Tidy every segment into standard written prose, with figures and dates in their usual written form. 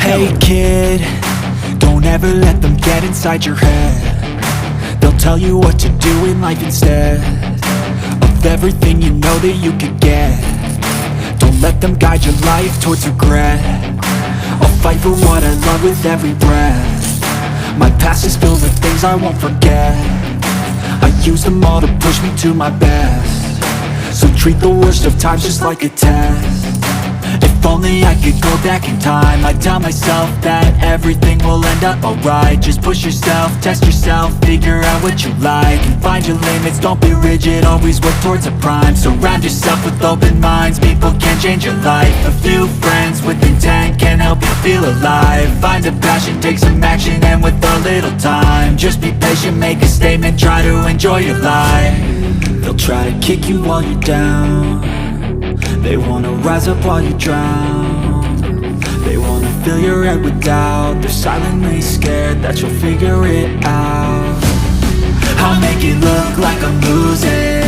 Hey kid, don't ever let them get inside your head. They'll tell you what to do in life instead of everything you know that you could get. Don't let them guide your life towards regret. I'll fight for what I love with every breath. My past is filled with things I won't forget. I use them all to push me to my best. So treat the worst of times just like a test. If only I could go back in time, I'd tell myself that everything will end up alright. Just push yourself, test yourself, figure out what you like, and find your limits, don't be rigid, always work towards a prime. Surround yourself with open minds, people can change your life. A few friends with intent can help you feel alive. Find a passion, take some action, and with a little time, just be patient, make a statement, try to enjoy your life. They'll try to kick you while you're down. They wanna rise up while you drown. They wanna fill your head with doubt. They're silently scared that you'll figure it out. I'll make it look like I'm losing,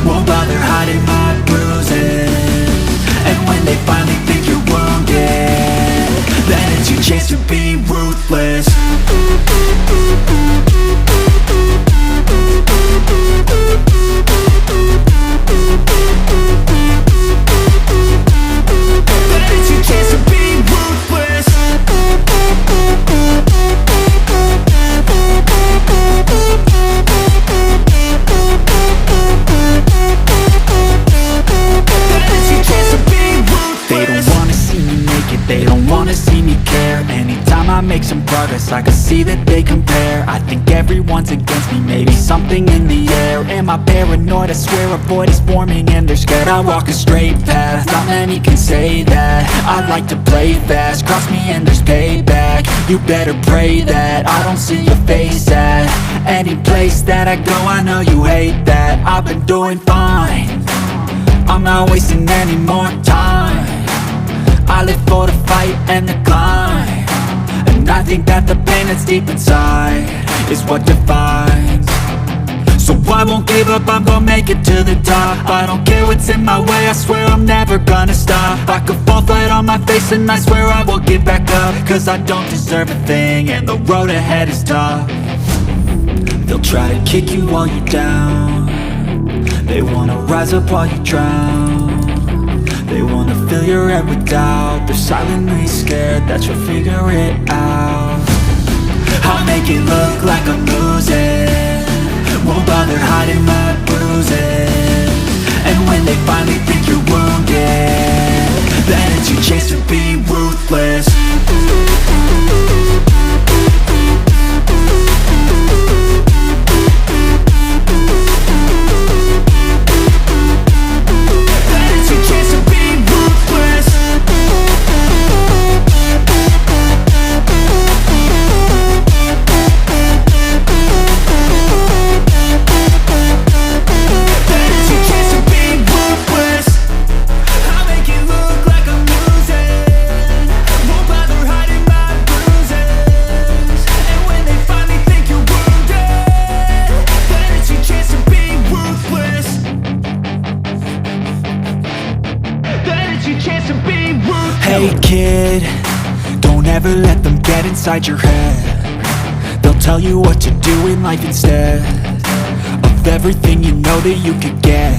won't bother hiding my bruises. And when they finally think you're wounded, then it's your chance to be ruthless. They don't wanna see me care. Anytime I make some progress, I can see that they compare. I think everyone's against me, maybe something in the air. Am I paranoid? I swear a void is forming and they're scared. I walk a straight path, not many can say that. I like to play fast, cross me and there's payback. You better pray that I don't see your face at any place that I go. I know you hate that. I've been doing fine, I'm not wasting any more time. I live for the fight and the climb, and I think that the pain that's deep inside is what defines. So I won't give up, I'm gonna make it to the top. I don't care what's in my way, I swear I'm never gonna stop. I could fall flat on my face and I swear I will get back up, cause I don't deserve a thing and the road ahead is tough. They'll try to kick you while you're down. They wanna rise up while you drown. They wanna fill your head with doubt. They're silently scared that you'll figure it out. I'll make it look like I'm losing, won't bother hiding my bruises. And when they finally think you're wounded, then it's your chance to be ruthless. Hey kid, don't ever let them get inside your head. They'll tell you what to do in life instead of everything you know that you could get.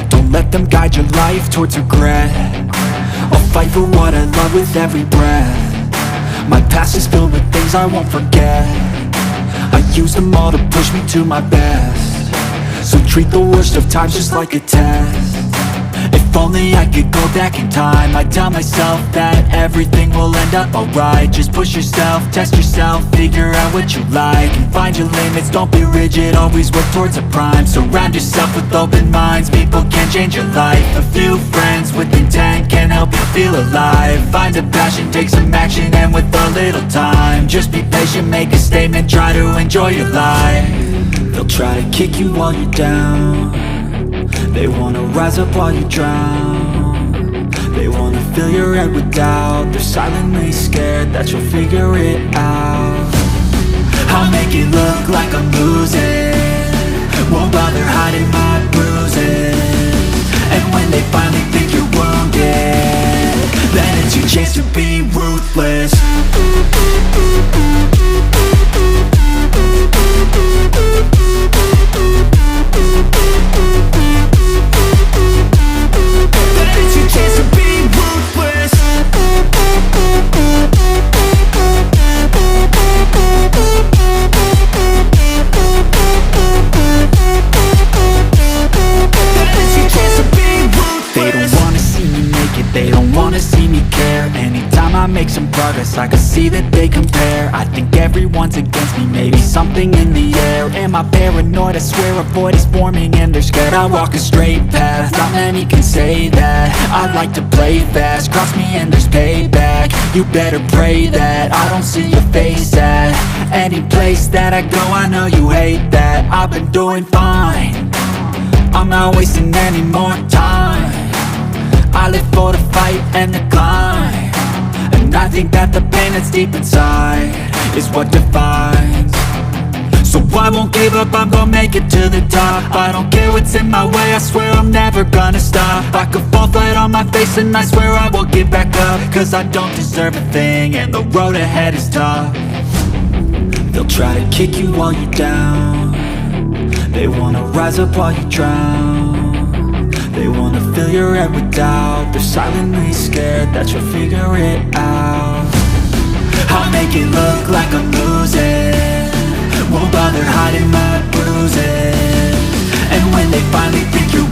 Don't let them guide your life towards regret. I'll fight for what I love with every breath. My past is filled with things I won't forget. I use them all to push me to my best. So treat the worst of times just like a test. If only I could go back in time, I'd tell myself that everything will end up alright. Just push yourself, test yourself, figure out what you like, and find your limits, don't be rigid, always work towards a prime. Surround yourself with open minds, people can change your life. A few friends with intent can help you feel alive. Find a passion, take some action, and with a little time, just be patient, make a statement, try to enjoy your life. They'll try to kick you while you're down. They wanna rise up while you drown. They wanna fill your head with doubt. They're silently scared that you'll figure it out. I'll make it look like I'm losing, won't bother hiding my bruises. And when they finally think you're wounded, then it's your chance to be ruthless. make some progress, I can see that they compare. I think everyone's against me, maybe something in the air. Am I paranoid? I swear a void is forming and they're scared. I walk a straight path, not many can say that. I like to play fast, cross me and there's payback. You better pray that I don't see your face at any place that I go. I know you hate that. I've been doing fine, I'm not wasting any more time. I live for the fight and the climb, and I think that the pain that's deep inside is what defines. So I won't give up, I'm gonna make it to the top. I don't care what's in my way, I swear I'm never gonna stop. I could fall flat on my face and I swear I will get back up, cause I don't deserve a thing and the road ahead is tough. They'll try to kick you while you're down, they wanna rise up while you drown. They wanna fill your head with doubt, they're silently scared that you'll figure it out. I'll make it look like I'm losing, won't bother hiding my bruises. And when they finally think you're